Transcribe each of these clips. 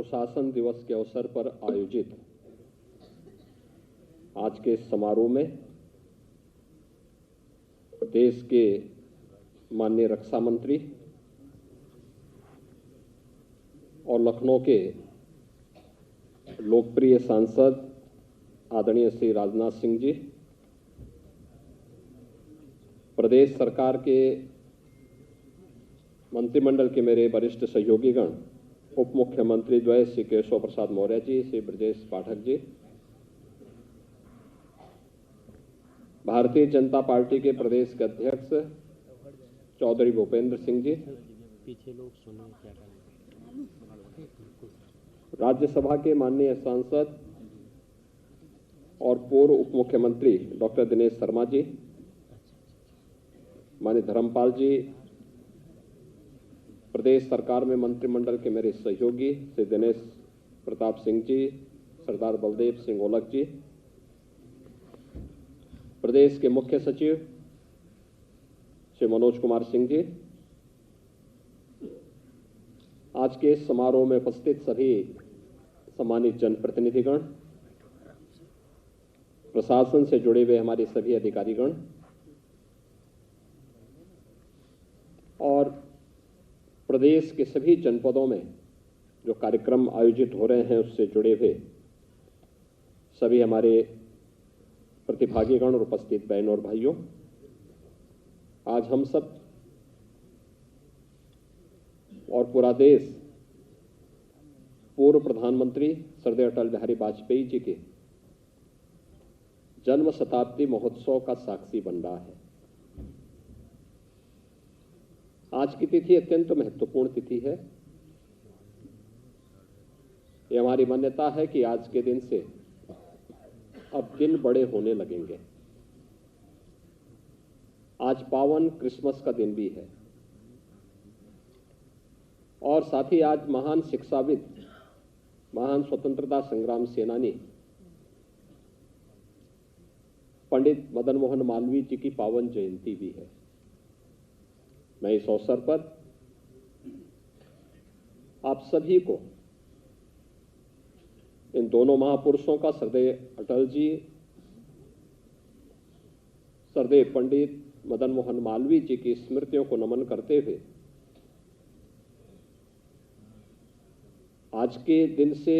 सुशासन दिवस के अवसर पर आयोजित आज के समारोह में देश के माननीय रक्षा मंत्री और लखनऊ के लोकप्रिय सांसद आदरणीय श्री राजनाथ सिंह जी, प्रदेश सरकार के मंत्रिमंडल के मेरे वरिष्ठ सहयोगीगण, उप मुख्यमंत्री द्वय श्री केशव प्रसाद मौर्य जी, श्री ब्रजेश पाठक जी, भारतीय जनता पार्टी के प्रदेश के अध्यक्ष चौधरी भूपेंद्र सिंह जी, पीछे लोग सुनो क्या करें। राज्यसभा के माननीय सांसद और पूर्व उप मुख्यमंत्री डॉक्टर दिनेश शर्मा जी, माननीय धर्मपाल जी, प्रदेश सरकार में मंत्रिमंडल के मेरे सहयोगी श्री दिनेश प्रताप सिंह जी, सरदार बलदेव सिंह ओलख जी, प्रदेश के मुख्य सचिव श्री मनोज कुमार सिंह जी, आज के इस समारोह में उपस्थित सभी सम्मानित जनप्रतिनिधिगण, प्रशासन से जुड़े हुए हमारे सभी अधिकारीगण और प्रदेश के सभी जनपदों में जो कार्यक्रम आयोजित हो रहे हैं उससे जुड़े हुए सभी हमारे प्रतिभागीगण और उपस्थित बहनों और भाइयों, आज हम सब और पूरा देश पूर्व प्रधानमंत्री श्रद्धेय अटल बिहारी वाजपेयी जी के जन्म शताब्दी महोत्सव का साक्षी बन रहा है। आज की तिथि अत्यंत महत्वपूर्ण तिथि है। ये हमारी मान्यता है कि आज के दिन से अब दिन बड़े होने लगेंगे। आज पावन क्रिसमस का दिन भी है और साथ ही आज महान शिक्षाविद, महान स्वतंत्रता संग्राम सेनानी पंडित मदन मोहन मालवीय जी की पावन जयंती भी है। मैं इस अवसर पर आप सभी को इन दोनों महापुरुषों का, श्रद्धेय अटल जी, श्रद्धेय पंडित मदन मोहन मालवीय जी की स्मृतियों को नमन करते हुए आज के दिन से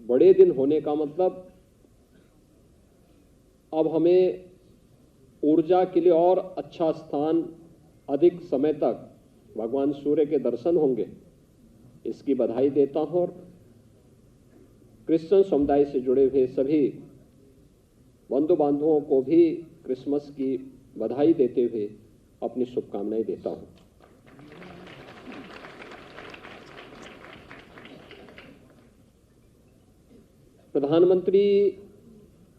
बड़े दिन होने का मतलब अब हमें ऊर्जा के लिए और अच्छा स्थान, अधिक समय तक भगवान सूर्य के दर्शन होंगे, इसकी बधाई देता हूं और क्रिश्चियन समुदाय से जुड़े हुए सभी बंधु बांधवों को भी क्रिसमस की बधाई देते हुए अपनी शुभकामनाएं देता हूं। प्रधानमंत्री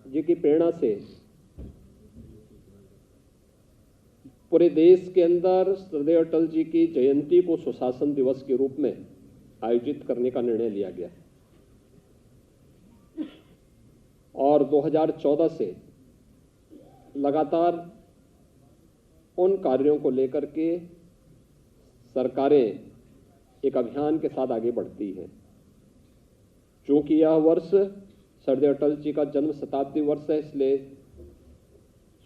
जी की प्रेरणा से पूरे देश के अंदर श्रद्धेय अटल जी की जयंती को सुशासन दिवस के रूप में आयोजित करने का निर्णय लिया गया और 2014 से लगातार उन कार्यों को लेकर के सरकारें एक अभियान के साथ आगे बढ़ती हैं। चूंकि यह वर्ष श्रद्धेय अटल जी का जन्म शताब्दी वर्ष है, इसलिए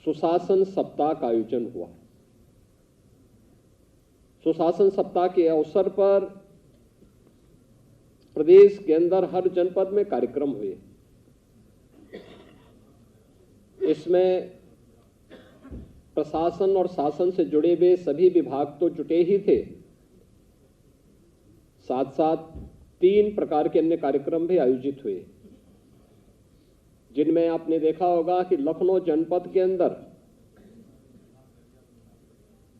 सुशासन सप्ताह का आयोजन हुआ। सुशासन सप्ताह के अवसर पर प्रदेश के अंदर हर जनपद में कार्यक्रम हुए। इसमें प्रशासन और शासन से जुड़े हुए सभी विभाग तो जुटे ही थे, साथ साथ 3 प्रकार के अन्य कार्यक्रम भी आयोजित हुए, जिनमें आपने देखा होगा कि लखनऊ जनपद के अंदर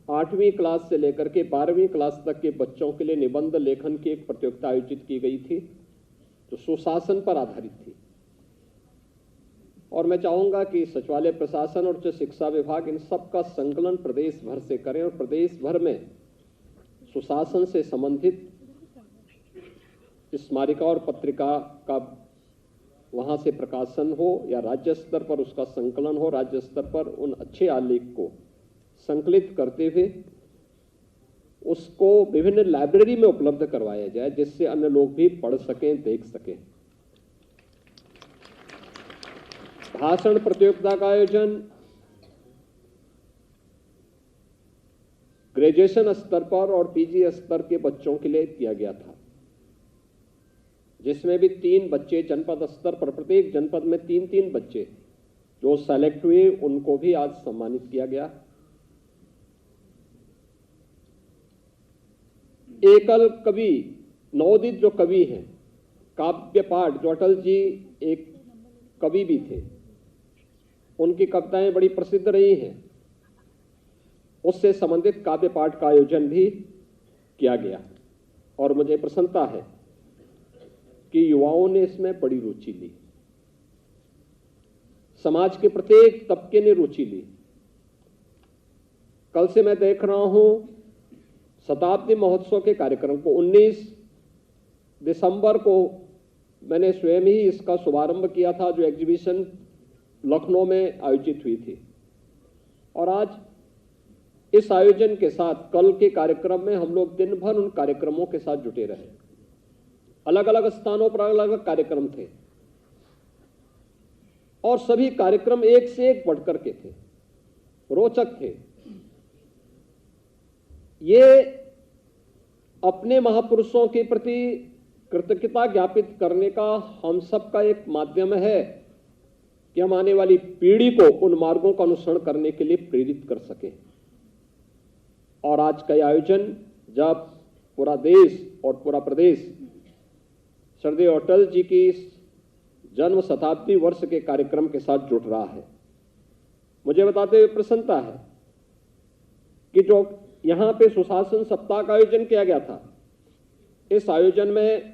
8वीं क्लास से लेकर के 12वीं क्लास तक के बच्चों के लिए निबंध लेखन की एक प्रतियोगिता आयोजित की गई थी, जो सुशासन पर आधारित थी। और मैं चाहूंगा कि सचिवालय प्रशासन और उच्च शिक्षा विभाग इन सब का संकलन प्रदेश भर से करें और प्रदेश भर में सुशासन से संबंधित स्मारिका और पत्रिका का वहां से प्रकाशन हो या राज्य स्तर पर उसका संकलन हो, राज्य स्तर पर उन अच्छे आलेख को संकलित करते हुए उसको विभिन्न लाइब्रेरी में उपलब्ध करवाया जाए, जिससे अन्य लोग भी पढ़ सकें, देख सकें। भाषण प्रतियोगिता का आयोजन ग्रेजुएशन स्तर पर और पीजी स्तर के बच्चों के लिए किया गया था, जिसमें भी 3 बच्चे जनपद स्तर पर, प्रत्येक जनपद में 3-3 बच्चे जो सेलेक्ट हुए, उनको भी आज सम्मानित किया गया। एकल कवि नवोदित जो कवि हैं, काव्य पाठ, जो अटल जी एक कवि भी थे, उनकी कविताएं बड़ी प्रसिद्ध रही हैं, उससे संबंधित काव्य पाठ का आयोजन भी किया गया। और मुझे प्रसन्नता है कि युवाओं ने इसमें बड़ी रुचि ली, समाज के प्रत्येक तबके ने रुचि ली। कल से मैं देख रहा हूं शताब्दी महोत्सव के कार्यक्रम को 19 दिसंबर को मैंने स्वयं ही इसका शुभारंभ किया था, जो एग्जीबिशन लखनऊ में आयोजित हुई थी। और आज इस आयोजन के साथ कल के कार्यक्रम में हम लोग दिन भर उन कार्यक्रमों के साथ जुटे रहे। अलग अलग स्थानों पर अलग अलग कार्यक्रम थे और सभी कार्यक्रम एक से एक बढ़कर के थे, रोचक थे। ये अपने महापुरुषों के प्रति कृतज्ञता ज्ञापित करने का हम सबका एक माध्यम है कि हम आने वाली पीढ़ी को उन मार्गों का अनुसरण करने के लिए प्रेरित कर सकें। और आज का आयोजन जब पूरा देश और पूरा प्रदेश श्रद्धेय अटल जी की जन्म शताब्दी वर्ष के कार्यक्रम के साथ जुट रहा है, मुझे बताते हुए प्रसन्नता है कि जो यहां पे सुशासन सप्ताह का आयोजन किया गया था, इस आयोजन में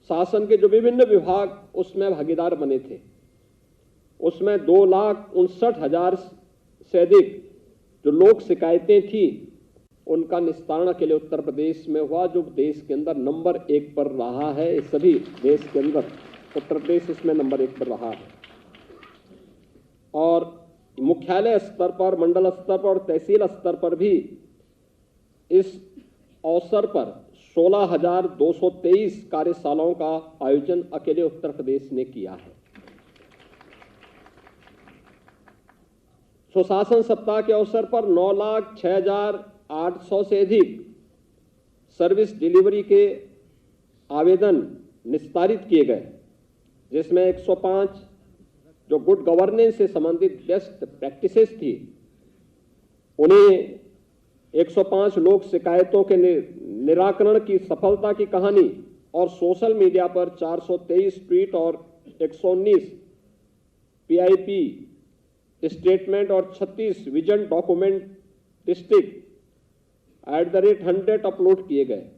शासन के जो विभिन्न विभाग उसमें भागीदार बने थे, उसमें 2,59,000 से अधिक जो लोक शिकायतें थी, उनका निस्तारण के लिए उत्तर प्रदेश में हुआ, जो देश के अंदर नंबर 1 पर रहा है। सभी देश के अंदर उत्तर प्रदेश इसमें नंबर 1 पर रहा है। और मुख्यालय स्तर पर, मंडल स्तर पर और तहसील स्तर पर भी इस अवसर पर 16,223 कार्यशालाओं का आयोजन अकेले उत्तर प्रदेश ने किया है। सुशासन सप्ताह के अवसर पर 9,06,800 से अधिक सर्विस डिलीवरी के आवेदन निस्तारित किए गए, जिसमें 105 जो गुड गवर्नेंस से संबंधित बेस्ट प्रैक्टिसेस थी, उन्हें 105 लोक शिकायतों के निराकरण की सफलता की कहानी और सोशल मीडिया पर 423 ट्वीट और 119 पीआईपी स्टेटमेंट और 36 विजन डॉक्यूमेंटिस्टिक @100 अपलोड किए गए।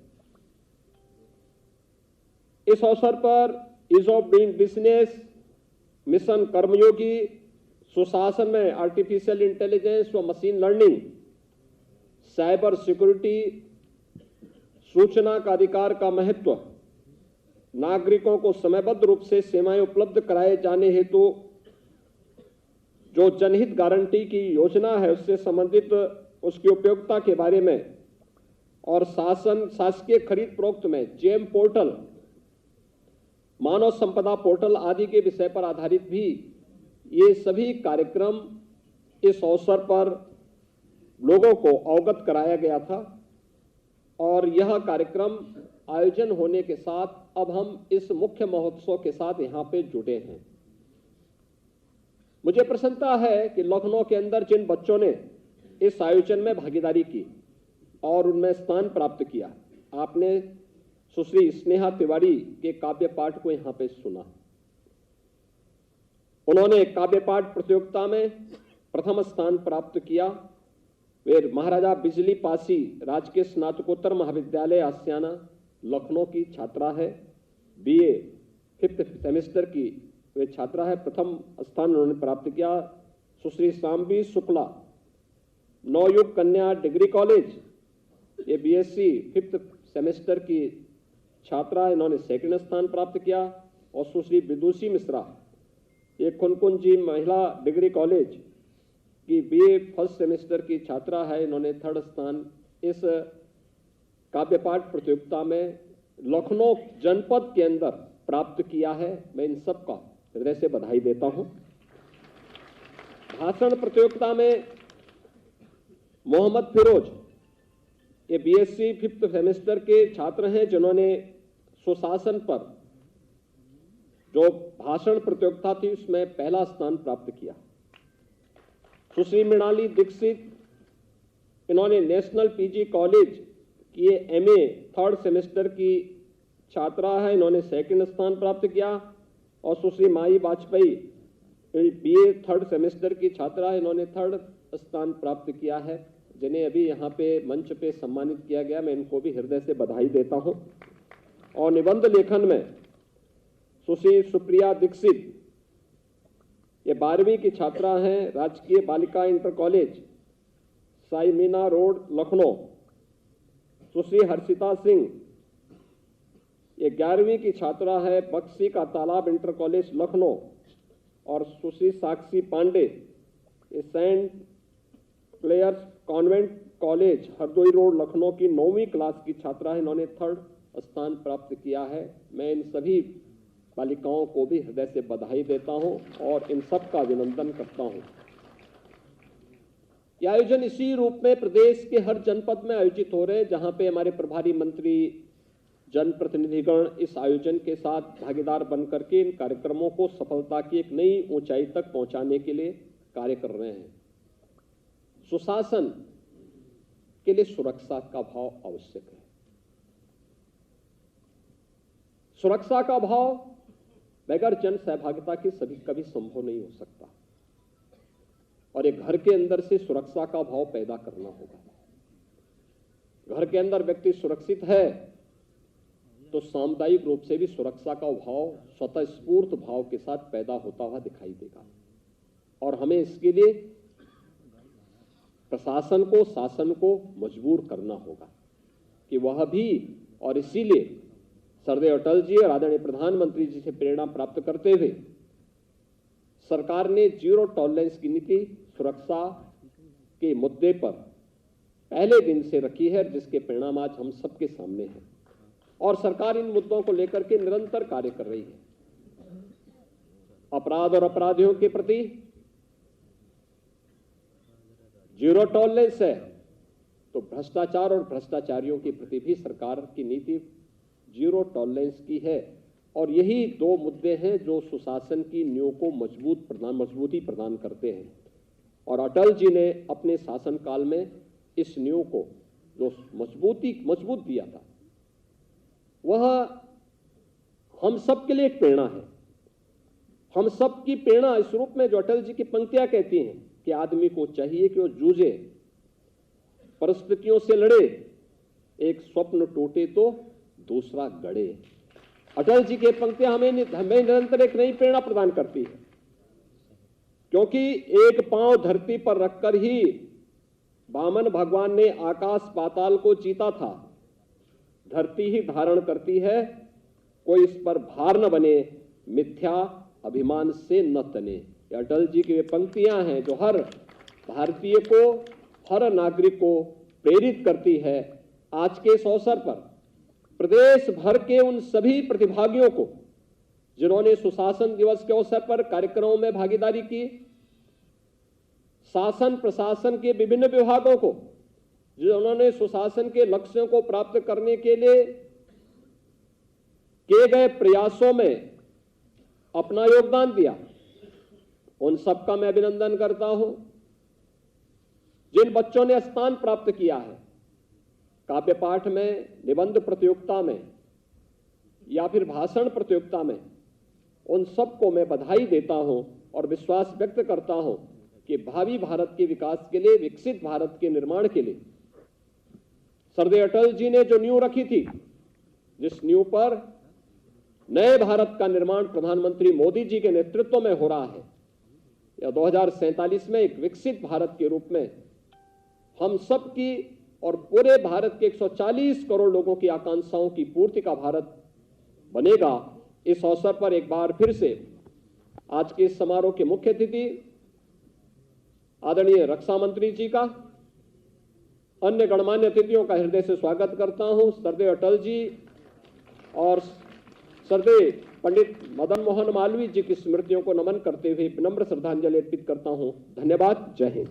इस अवसर पर ease of doing business, mission Karmayogi, सुशासन में आर्टिफिशियल इंटेलिजेंस व मशीन लर्निंग, साइबर सिक्योरिटी, सूचना का अधिकार का महत्व, नागरिकों को समयबद्ध रूप से सेवाएं उपलब्ध कराए जाने हेतु जो जनहित गारंटी की योजना है, उससे संबंधित उसकी उपयोगिता के बारे में, और शासकीय खरीद प्रोक्त में जेम पोर्टल, मानव संपदा पोर्टल आदि के विषय पर आधारित भी ये सभी कार्यक्रम इस अवसर पर लोगों को अवगत कराया गया था। और यह कार्यक्रम आयोजन होने के साथ अब हम इस मुख्य महोत्सव के साथ यहां पे जुड़े हैं। मुझे प्रसन्नता है कि लखनऊ के अंदर जिन बच्चों ने इस आयोजन में भागीदारी की और उनमें स्थान प्राप्त किया, आपने सुश्री स्नेहा तिवारी के काव्य पाठ को यहां पे सुना। उन्होंने काव्य पाठ प्रतियोगिता में प्रथम स्थान प्राप्त किया। वे महाराजा बिजली पासी राजकीय स्नातकोत्तर महाविद्यालय आसियाना लखनऊ की छात्रा है। बीए 5th सेमेस्टर की वे छात्रा है। प्रथम स्थान उन्होंने प्राप्त किया। सुश्री शाम्बी शुक्ला नवयुग कन्या डिग्री कॉलेज, ये बीएससी 5th सेमेस्टर की छात्रा है, इन्होंने 2nd स्थान प्राप्त किया। और सुश्री विदुषी मिश्रा, ये खुनकुन जी महिला डिग्री कॉलेज की बीए 1st सेमेस्टर की छात्रा है, इन्होंने 3rd स्थान इस काव्य पाठ प्रतियोगिता में लखनऊ जनपद के अंदर प्राप्त किया है, मैं इन सब का हृदय से बधाई देता हूं। भाषण प्रतियोगिता में मोहम्मद फिरोज, ये बीएससी 5th सेमेस्टर के छात्र हैं, जिन्होंने सुशासन पर जो भाषण प्रतियोगिता थी उसमें पहला स्थान प्राप्त किया। सुश्री मृणाली दीक्षित, इन्होंने नेशनल पीजी कॉलेज की एमए 3rd सेमेस्टर की छात्रा है, इन्होंने 2nd स्थान प्राप्त किया। और सुश्री माई वाजपेयी, बीए 3rd सेमेस्टर की छात्रा है, इन्होंने 3rd स्थान प्राप्त किया है, जिन्हें अभी यहाँ पे मंच पे सम्मानित किया गया। मैं इनको भी हृदय से बधाई देता हूँ। और निबंध लेखन में सुश्री सुप्रिया दीक्षित, ये 12वीं की छात्रा हैं, राजकीय बालिका inter college, Sai Meena road, Lucknow. Sushri Harshita Singh, ये 11वीं की छात्रा है, बक्सी का तालाब इंटर कॉलेज, लखनऊ। और सुश्री साक्षी पांडे, ये Saint Clare's convent college, Hardoi road, Lucknow की 9वीं क्लास की छात्रा है, इन्होंने 3rd स्थान प्राप्त किया है। मैं इन सभी बालिकाओं को भी हृदय से बधाई देता हूं और इन सब का अभिनंदन करता हूं। यह आयोजन इसी रूप में प्रदेश के हर जनपद में आयोजित हो रहे हैं, जहां पे हमारे प्रभारी मंत्री, जनप्रतिनिधिगण इस आयोजन के साथ भागीदार बनकर के इन कार्यक्रमों को सफलता की एक नई ऊंचाई तक पहुंचाने के लिए कार्य कर रहे हैं। सुशासन के लिए सुरक्षा का भाव आवश्यक है। सुरक्षा का भाव बगैर जन सहभागिता के कभी संभव नहीं हो सकता, और एक घर के अंदर से सुरक्षा का भाव पैदा करना होगा। घर के अंदर व्यक्ति सुरक्षित है तो सामुदायिक रूप से भी सुरक्षा का भाव स्वतः स्फूर्त भाव के साथ पैदा होता हुआ दिखाई देगा। और हमें इसके लिए प्रशासन को, शासन को मजबूर करना होगा कि वह भी, और इसीलिए सरदेव अटल जी और आदरणीय प्रधानमंत्री जी से प्रेरणा प्राप्त करते हुए सरकार ने 0 टॉलरेंस की नीति सुरक्षा के मुद्दे पर पहले दिन से रखी है, जिसके परिणाम आज हम सबके सामने हैं। और सरकार इन मुद्दों को लेकर के निरंतर कार्य कर रही है। अपराध और अपराधियों के प्रति 0 टॉलरेंस है, तो भ्रष्टाचार और भ्रष्टाचारियों के प्रति भी सरकार की नीति 0 टॉलरेंस की है। और यही 2 मुद्दे हैं जो सुशासन की नींव को मजबूती प्रदान करते हैं। और अटल जी ने अपने शासनकाल में इस नींव को जो मजबूत दिया था, वह हम सब के लिए एक प्रेरणा है। हम सब की प्रेरणा इस रूप में जो अटल जी की पंक्तियां कहती हैं कि आदमी को चाहिए कि वो जूझे, परिस्थितियों से लड़े, एक स्वप्न टूटे तो दूसरा गढ़े। अटल जी की पंक्तियां हमें निरंतर एक नई प्रेरणा प्रदान करती है, क्योंकि एक पांव धरती पर रखकर ही वामन भगवान ने आकाश पाताल को जीता था। धरती ही धारण करती है, कोई इस पर भार न बने, मिथ्या अभिमान से न तने। ये अटल जी की वे पंक्तियां हैं जो हर भारतीय को, हर नागरिक को प्रेरित करती है। आज के इस अवसर पर प्रदेश भर के उन सभी प्रतिभागियों को जिन्होंने सुशासन दिवस के अवसर पर कार्यक्रमों में भागीदारी की, शासन प्रशासन के विभिन्न विभागों को जिन्होंने सुशासन के लक्ष्यों को प्राप्त करने के लिए किए गए प्रयासों में अपना योगदान दिया, उन सबका मैं अभिनंदन करता हूं। जिन बच्चों ने स्थान प्राप्त किया है काव्य पाठ में, निबंध प्रतियोगिता में या फिर भाषण प्रतियोगिता में, उन सबको मैं बधाई देता हूं और विश्वास व्यक्त करता हूं कि भावी भारत के विकास के लिए, विकसित भारत के निर्माण के लिए सरदेव अटल जी ने जो नींव रखी थी, जिस नींव पर नए भारत का निर्माण प्रधानमंत्री मोदी जी के नेतृत्व में हो रहा है, या 2047 में एक विकसित भारत के रूप में हम सब की और पूरे भारत के 140 करोड़ लोगों की आकांक्षाओं की पूर्ति का भारत बनेगा। इस अवसर पर एक बार फिर से आज के इस समारोह के मुख्य अतिथि आदरणीय रक्षा मंत्री जी का, अन्य गणमान्य अतिथियों का हृदय से स्वागत करता हूं। श्रद्धेय अटल जी और श्रद्धेय पंडित मदन मोहन मालवीय जी की स्मृतियों को नमन करते हुए विनम्र श्रद्धांजलि अर्पित करता हूं। धन्यवाद। जय हिंद।